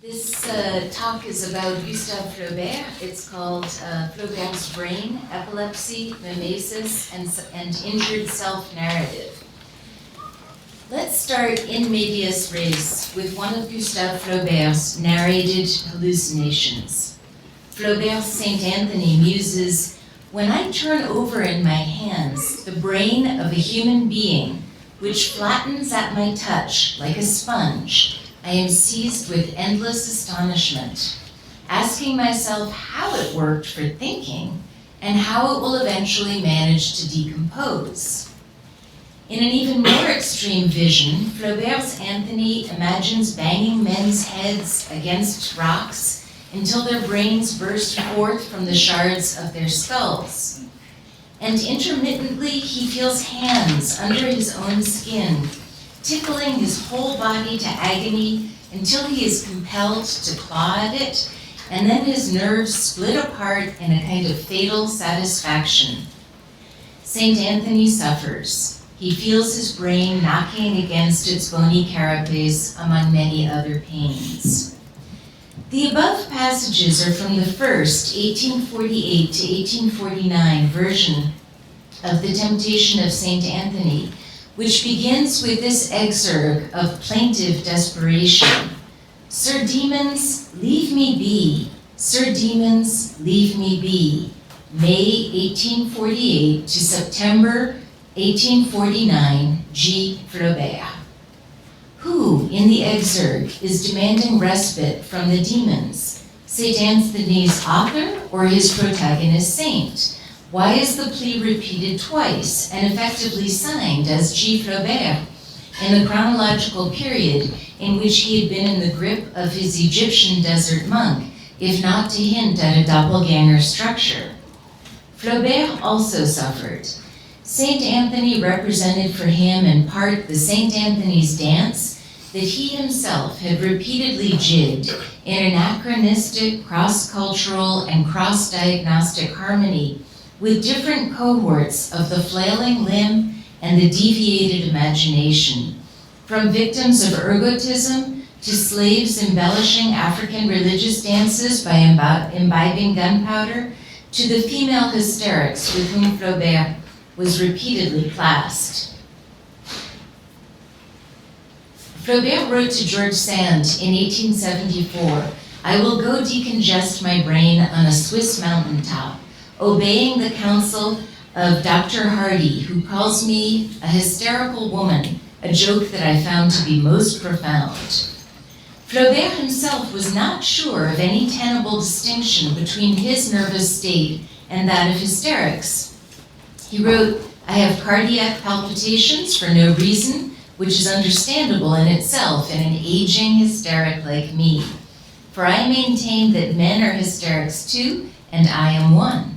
This talk is about Gustave Flaubert. It's called Flaubert's Brain, Epilepsy, Mimesis, and Injured Self-Narrative. Let's start in medias res with one of Gustave Flaubert's narrated hallucinations. Flaubert's St. Anthony muses, "When I turn over in my hands the brain of a human being, which flattens at my touch like a sponge, I am seized with endless astonishment, asking myself how it worked for thinking and how it will eventually manage to decompose." In an even more extreme vision, Flaubert's Anthony imagines banging men's heads against rocks until their brains burst forth from the shards of their skulls. And intermittently, he feels hands under his own skin, tickling his whole body to agony until he is compelled to claw at it, and then his nerves split apart in a kind of fatal satisfaction. St. Anthony suffers. He feels his brain knocking against its bony carapace, among many other pains. The above passages are from the first 1848 to 1849 version of The Temptation of St. Anthony, which begins with this excerpt of plaintive desperation. "Sir demons, leave me be. Sir demons, leave me be. May 1848 to September 1849, G. Flaubert." Who, in the excerpt, is demanding respite from the demons? St. Anthony's author or his protagonist saint? Why is the plea repeated twice and effectively signed as G. Flaubert in the chronological period in which he had been in the grip of his Egyptian desert monk, if not to hint at a doppelganger structure? Flaubert also suffered. St. Anthony represented for him in part the St. Anthony's dance that he himself had repeatedly jigged in anachronistic, cross-cultural, and cross-diagnostic harmony with different cohorts of the flailing limb and the deviated imagination, from victims of ergotism to slaves embellishing African religious dances by imbibing gunpowder, to the female hysterics with whom Flaubert was repeatedly classed. Flaubert wrote to George Sand in 1874, "I will go decongest my brain on a Swiss mountaintop, obeying the counsel of Dr. Hardy, who calls me a hysterical woman, a joke that I found to be most profound." Flaubert himself was not sure of any tenable distinction between his nervous state and that of hysterics. He wrote, "I have cardiac palpitations for no reason, which is understandable in itself in an aging hysteric like me. For I maintain that men are hysterics too, and I am one."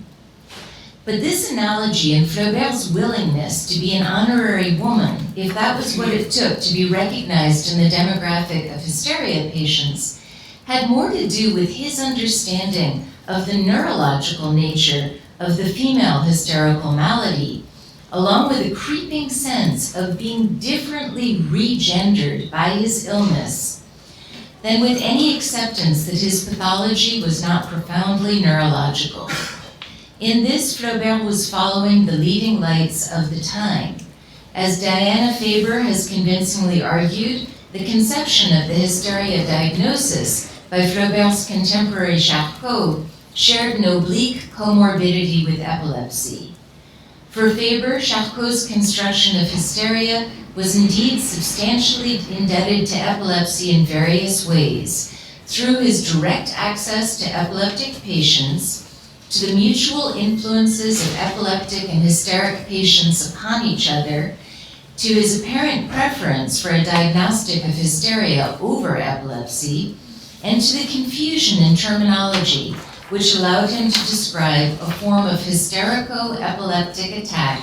But this analogy and Flaubert's willingness to be an honorary woman, if that was what it took to be recognized in the demographic of hysteria patients, had more to do with his understanding of the neurological nature of the female hysterical malady, along with a creeping sense of being differently regendered by his illness, than with any acceptance that his pathology was not profoundly neurological. In this, Flaubert was following the leading lights of the time. As Diana Faber has convincingly argued, the conception of the hysteria diagnosis by Flaubert's contemporary Charcot shared an oblique comorbidity with epilepsy. For Faber, Charcot's construction of hysteria was indeed substantially indebted to epilepsy in various ways, through his direct access to epileptic patients, to the mutual influences of epileptic and hysteric patients upon each other, to his apparent preference for a diagnostic of hysteria over epilepsy, and to the confusion in terminology, which allowed him to describe a form of hysterico-epileptic attack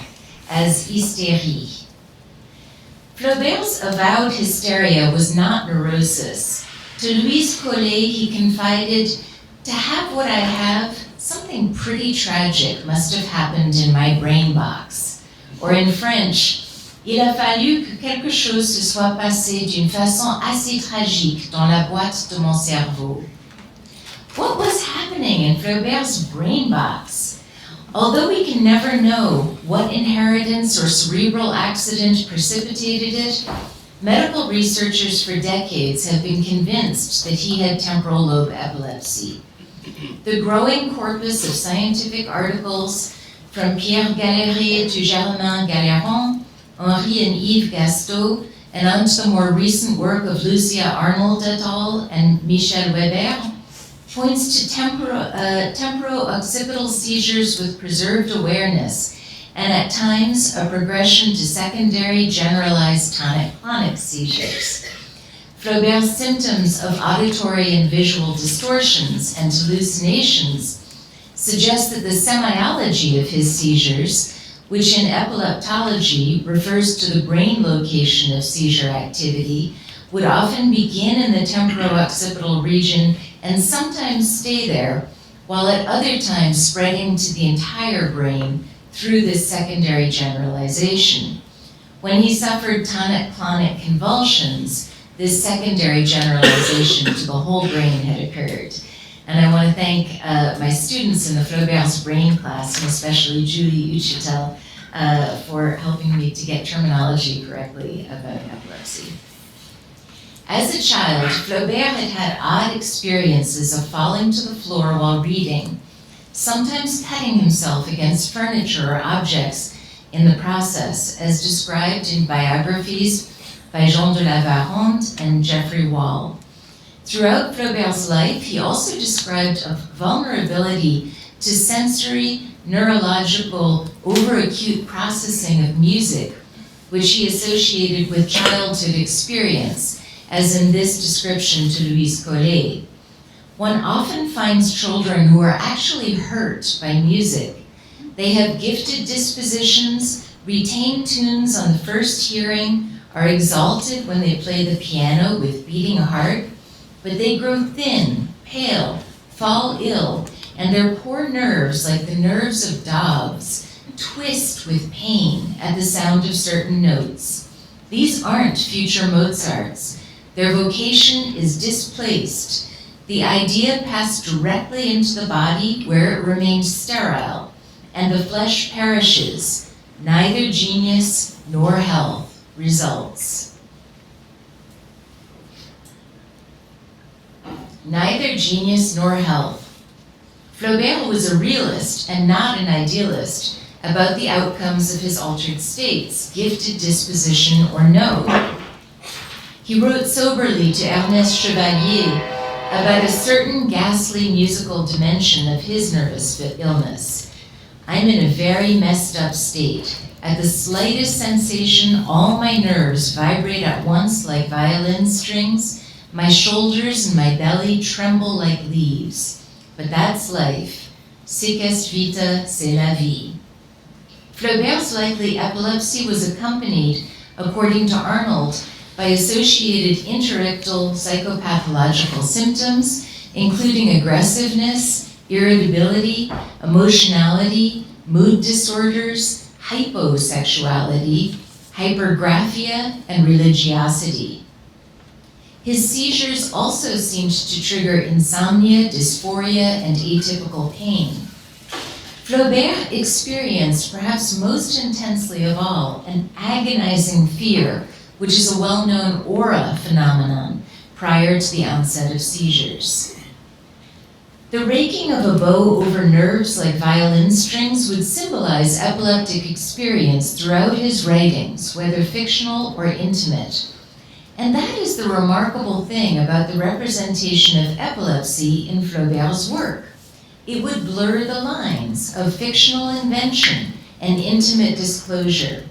as hystérie. Flaubert's avowed hysteria was not neurosis. To Louise Collet, he confided, "To have what I have, something pretty tragic must have happened in my brain box." Or in French, Il a fallu que quelque chose se soit passé d'une façon assez tragique dans la boîte de mon cerveau. What was happening in Flaubert's brain box? Although we can never know what inheritance or cerebral accident precipitated it, medical researchers for decades have been convinced that he had temporal lobe epilepsy. The growing corpus of scientific articles from Pierre Galéry to Germain Galéron, Henri and Yves Gastaud, and onto the more recent work of Lucia Arnold et al. And Michel Weber, points to temporo-occipital seizures with preserved awareness, and at times a progression to secondary generalized tonic-clonic seizures. Flaubert's symptoms of auditory and visual distortions and hallucinations suggest that the semiology of his seizures, which in epileptology refers to the brain location of seizure activity, would often begin in the temporo-occipital region and sometimes stay there, while at other times spreading to the entire brain through this secondary generalization. When he suffered tonic-clonic convulsions, this secondary generalization to the whole brain had occurred. And I want to thank my students in the Flaubert's brain class, and especially Julie Uchitel, for helping me to get terminology correctly about epilepsy. As a child, Flaubert had had odd experiences of falling to the floor while reading, sometimes cutting himself against furniture or objects in the process, as described in biographies by Jean de la Varende and Geoffrey Wall. Throughout Flaubert's life, he also described a vulnerability to sensory, neurological, overacute processing of music, which he associated with childhood experience, as in this description to Louise Collet. One often finds children who are actually hurt by music. They have gifted dispositions, retain tunes on the first hearing, are exalted when they play the piano with beating heart, but they grow thin, pale, fall ill, and their poor nerves, like the nerves of dogs, twist with pain at the sound of certain notes. These aren't future Mozarts. Their vocation is displaced. The idea passed directly into the body where it remains sterile, and the flesh perishes. Neither genius nor health results. Neither genius nor health. Flaubert was a realist and not an idealist about the outcomes of his altered states, gifted disposition or no. He wrote soberly to Ernest Chevalier about a certain ghastly musical dimension of his nervous illness. I'm in a very messed up state. At the slightest sensation, all my nerves vibrate at once like violin strings. My shoulders and my belly tremble like leaves. But that's life. Sic est vita, c'est la vie. Flaubert's likely epilepsy was accompanied, according to Arnold, by associated interictal psychopathological symptoms, including aggressiveness, irritability, emotionality, mood disorders, hyposexuality, hypergraphia, and religiosity. His seizures also seemed to trigger insomnia, dysphoria, and atypical pain. Flaubert experienced, perhaps most intensely of all, an agonizing fear, which is a well-known aura phenomenon prior to the onset of seizures. The raking of a bow over nerves like violin strings would symbolize epileptic experience throughout his writings, whether fictional or intimate. And that is the remarkable thing about the representation of epilepsy in Flaubert's work. It would blur the lines of fictional invention and intimate disclosure.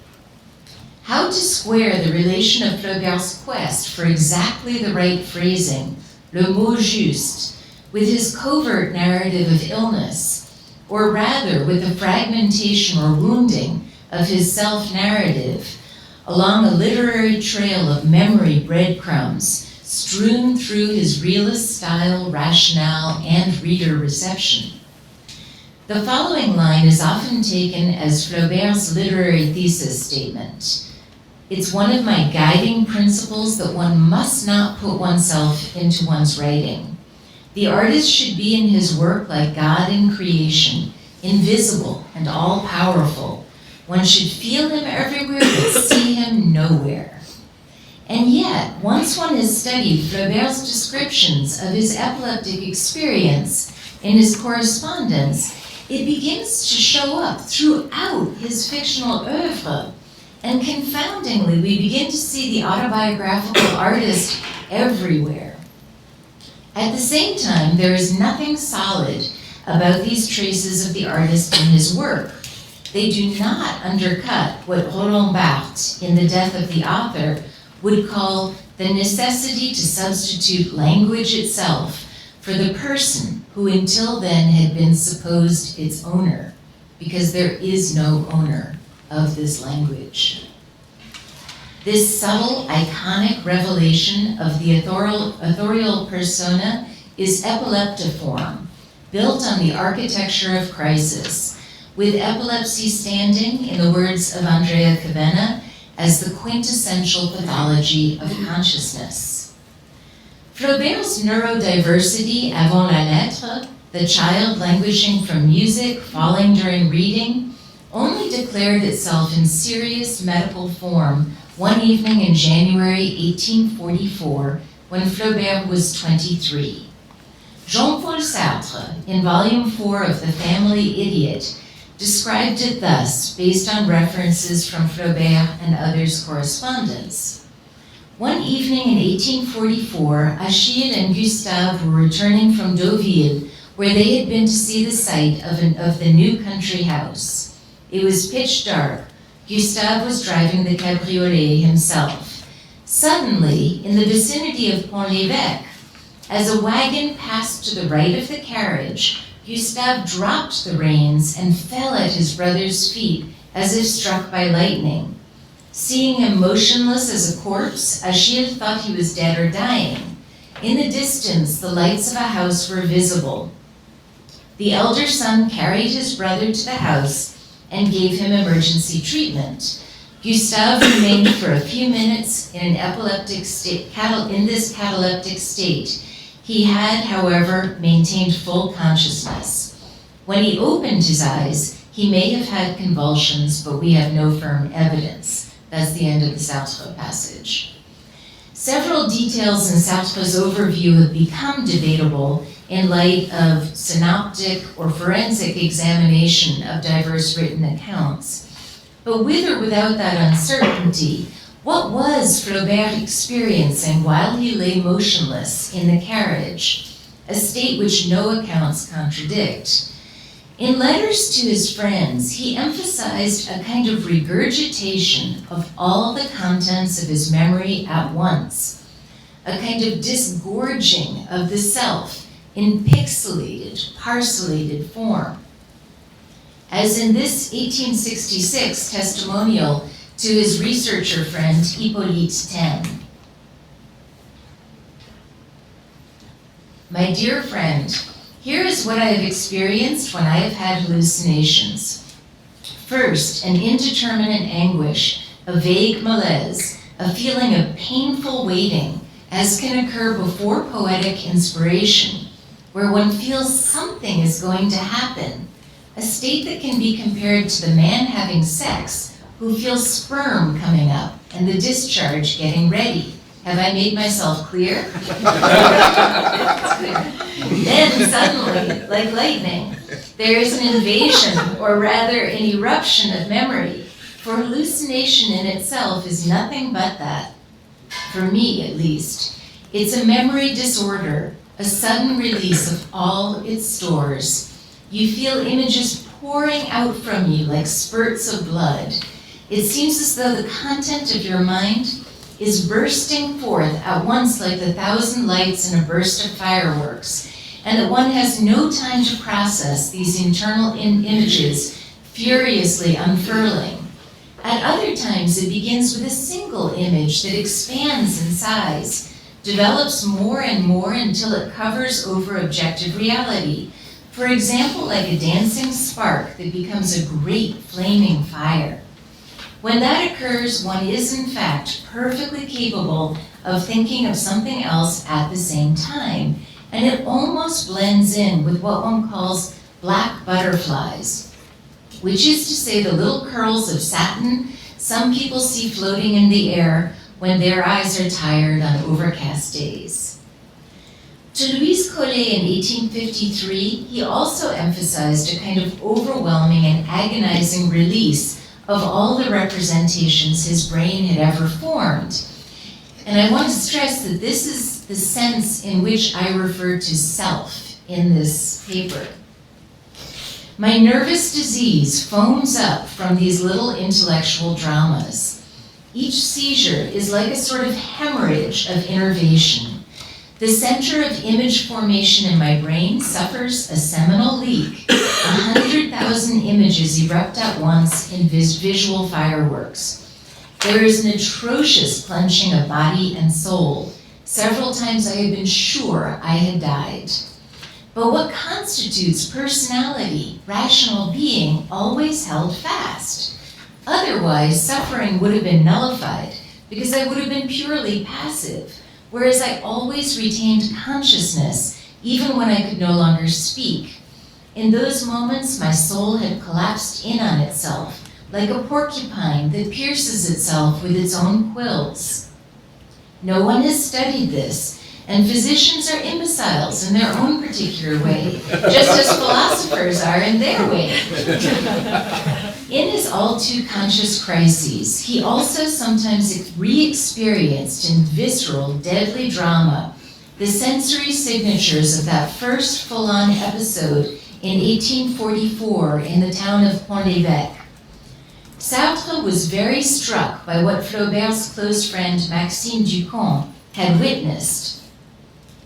How to square the relation of Flaubert's quest for exactly the right phrasing, le mot juste, with his covert narrative of illness, or rather with the fragmentation or wounding of his self-narrative, along a literary trail of memory breadcrumbs strewn through his realist style, rationale, and reader reception. The following line is often taken as Flaubert's literary thesis statement. It's one of my guiding principles that one must not put oneself into one's writing. The artist should be in his work like God in creation, invisible and all-powerful. One should feel him everywhere but see him nowhere. And yet, once one has studied Flaubert's descriptions of his epileptic experience in his correspondence, it begins to show up throughout his fictional oeuvre. And confoundingly, we begin to see the autobiographical artist everywhere. At the same time, there is nothing solid about these traces of the artist in his work. They do not undercut what Roland Barthes, in The Death of the Author, would call the necessity to substitute language itself for the person who until then had been supposed its owner, because there is no owner of this language. This subtle, iconic revelation of the authorial persona is epileptiform, built on the architecture of crisis, with epilepsy standing, in the words of Andrea Cavena, as the quintessential pathology of consciousness. Flaubert's neurodiversity avant la lettre, the child languishing from music, falling during reading, only declared itself in serious medical form one evening in January 1844, when Flaubert was 23. Jean-Paul Sartre, in Volume 4 of The Family Idiot, described it thus, based on references from Flaubert and others' correspondence. One evening in 1844, Achille and Gustave were returning from Deauville, where they had been to see the site of the new country house. It was pitch dark. Gustave was driving the cabriolet himself. Suddenly, in the vicinity of Pont-l'Évêque, as a wagon passed to the right of the carriage, Gustave dropped the reins and fell at his brother's feet as if struck by lightning. Seeing him motionless as a corpse, Achille thought he was dead or dying. In the distance, the lights of a house were visible. The elder son carried his brother to the house and gave him emergency treatment. Gustave remained for a few minutes in this cataleptic state. He had, however, maintained full consciousness. When he opened his eyes, he may have had convulsions, but we have no firm evidence. That's the end of the Sartre passage. Several details in Sartre's overview have become debatable in light of synoptic or forensic examination of diverse written accounts. But with or without that uncertainty, what was Flaubert experiencing while he lay motionless in the carriage, a state which no accounts contradict? In letters to his friends, he emphasized a kind of regurgitation of all the contents of his memory at once, a kind of disgorging of the self in pixelated, parcellated form. As in this 1866 testimonial to his researcher friend Hippolyte Taine. My dear friend, here is what I have experienced when I have had hallucinations. First, an indeterminate anguish, a vague malaise, a feeling of painful waiting, as can occur before poetic inspiration, where one feels something is going to happen, a state that can be compared to the man having sex who feels sperm coming up and the discharge getting ready. Have I made myself clear? Then suddenly, like lightning, there is an invasion, or rather an eruption of memory, for hallucination in itself is nothing but that, for me at least. It's a memory disorder, a sudden release of all its stores. You feel images pouring out from you like spurts of blood. It seems as though the content of your mind is bursting forth at once like the thousand lights in a burst of fireworks, and that one has no time to process these internal images furiously unfurling. At other times, it begins with a single image that expands in size, develops more and more until it covers over objective reality. For example, like a dancing spark that becomes a great flaming fire. When that occurs, one is in fact perfectly capable of thinking of something else at the same time, and it almost blends in with what one calls black butterflies, which is to say the little curls of satin some people see floating in the air when their eyes are tired on overcast days. To Louise Collet in 1853, he also emphasized a kind of overwhelming and agonizing release of all the representations his brain had ever formed. And I want to stress that this is the sense in which I refer to self in this paper. My nervous disease foams up from these little intellectual dramas. Each seizure is like a sort of hemorrhage of innervation. The center of image formation in my brain suffers a seminal leak. 100,000 images erupt at once in visual fireworks. There is an atrocious clenching of body and soul. Several times I have been sure I had died. But what constitutes personality, rational being, always held fast. Otherwise, suffering would have been nullified because I would have been purely passive, whereas I always retained consciousness even when I could no longer speak. In those moments, my soul had collapsed in on itself, like a porcupine that pierces itself with its own quills. No one has studied this, and physicians are imbeciles in their own particular way, just as philosophers are in their way. In his all-too-conscious crises, he also sometimes re-experienced in visceral, deadly drama the sensory signatures of that first full-on episode in 1844 in the town of Pont-l'Évêque. Sartre was very struck by what Flaubert's close friend Maxime Ducamp had witnessed.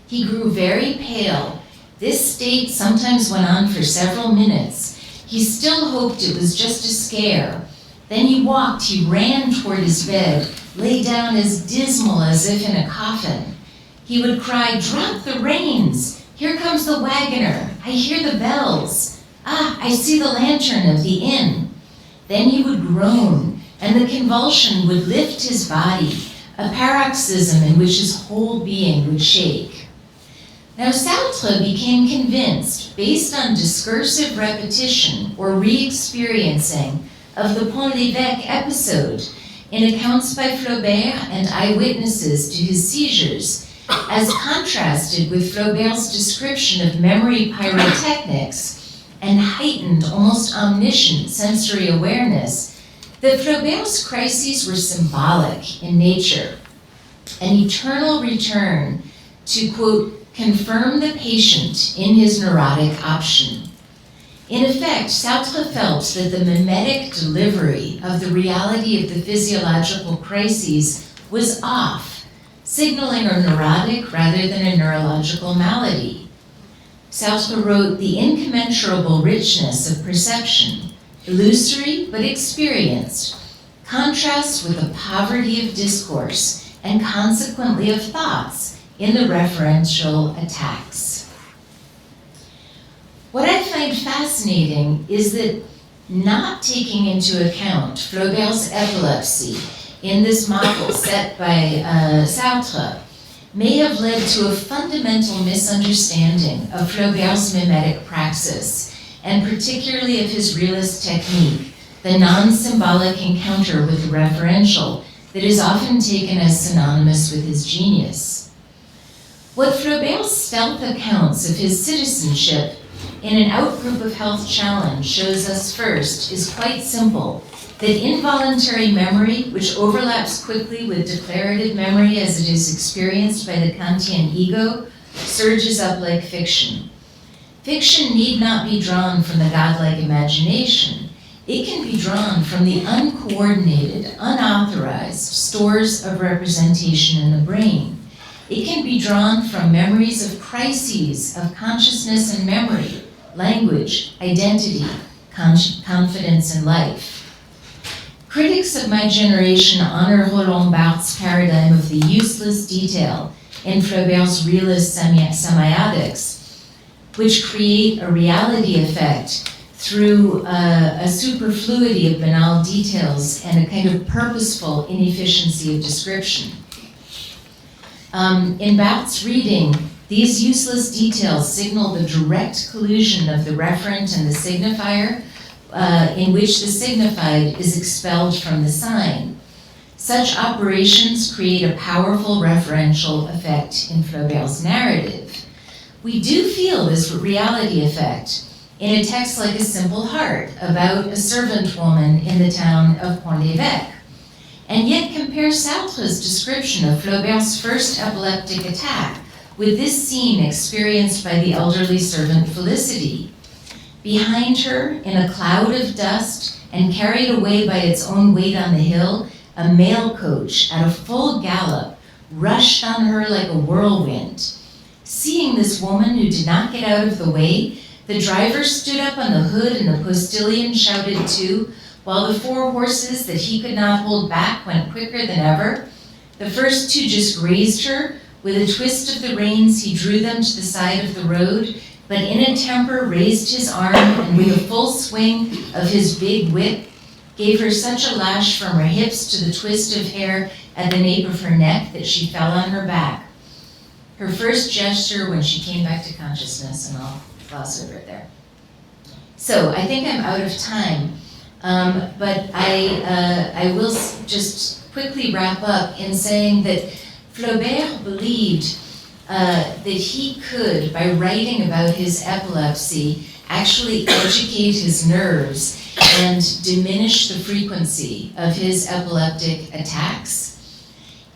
He grew very pale. This state sometimes went on for several minutes. He still hoped it was just a scare. Then he walked, he ran toward his bed, lay down as dismal as if in a coffin. He would cry, "Drop the reins! Here comes the wagoner! I hear the bells! Ah, I see the lantern of the inn!" Then he would groan, and the convulsion would lift his body, a paroxysm in which his whole being would shake. Now Sartre became convinced, based on discursive repetition or re-experiencing of the Pont-l'Évêque episode in accounts by Flaubert and eyewitnesses to his seizures, as contrasted with Flaubert's description of memory pyrotechnics and heightened, almost omniscient sensory awareness, that Flaubert's crises were symbolic in nature, an eternal return to, quote, confirm the patient in his neurotic option. In effect, Sartre felt that the mimetic delivery of the reality of the physiological crises was off, signaling a neurotic rather than a neurological malady. Sartre wrote, "The incommensurable richness of perception, illusory but experienced, contrasts with the poverty of discourse and consequently of thoughts in the referential attacks." What I find fascinating is that not taking into account Flaubert's epilepsy in this model set by Sartre may have led to a fundamental misunderstanding of Flaubert's mimetic praxis, and particularly of his realist technique, the non-symbolic encounter with the referential that is often taken as synonymous with his genius. What Flaubert's stealth accounts of his citizenship in an outgroup of health challenge shows us first is quite simple, that involuntary memory, which overlaps quickly with declarative memory as it is experienced by the Kantian ego, surges up like fiction. Fiction need not be drawn from the godlike imagination. It can be drawn from the uncoordinated, unauthorized stores of representation in the brain. It can be drawn from memories of crises of consciousness and memory, language, identity, confidence in life. Critics of my generation honor Roland Barthes' paradigm of the useless detail in Flaubert's realist semiotics, which create a reality effect through a superfluity of banal details and a kind of purposeful inefficiency of description. In Barthes' reading, these useless details signal the direct collusion of the referent and the signifier, in which the signified is expelled from the sign. Such operations create a powerful referential effect in Flaubert's narrative. We do feel this reality effect in a text like A Simple Heart, about a servant woman in the town of Pont-l'Évêque. And yet compare Sartre's description of Flaubert's first epileptic attack with this scene experienced by the elderly servant Felicity. Behind her, in a cloud of dust and carried away by its own weight on the hill, a mail coach at a full gallop rushed on her like a whirlwind. Seeing this woman who did not get out of the way, the driver stood up on the hood and the postilion shouted too, while the 4 horses that he could not hold back went quicker than ever. The first 2 just grazed her. With a twist of the reins, he drew them to the side of the road, but in a temper raised his arm and with a full swing of his big whip, gave her such a lash from her hips to the twist of hair at the nape of her neck that she fell on her back. Her first gesture when she came back to consciousness, and I'll gloss over it there. So I think I'm out of time, but I will just quickly wrap up in saying that Flaubert believed that he could, by writing about his epilepsy, actually educate his nerves and diminish the frequency of his epileptic attacks.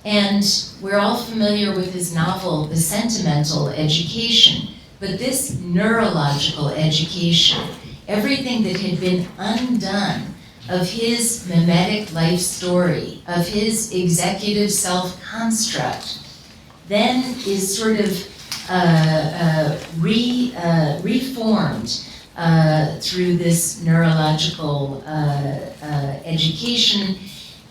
And we're all familiar with his novel, The Sentimental Education, but this neurological education, everything that had been undone of his mimetic life story, of his executive self-construct, then is sort of reformed through this neurological education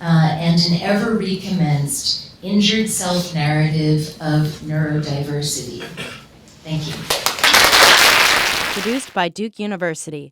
and an ever recommenced injured self-narrative of neurodiversity. Thank you. Produced by Duke University.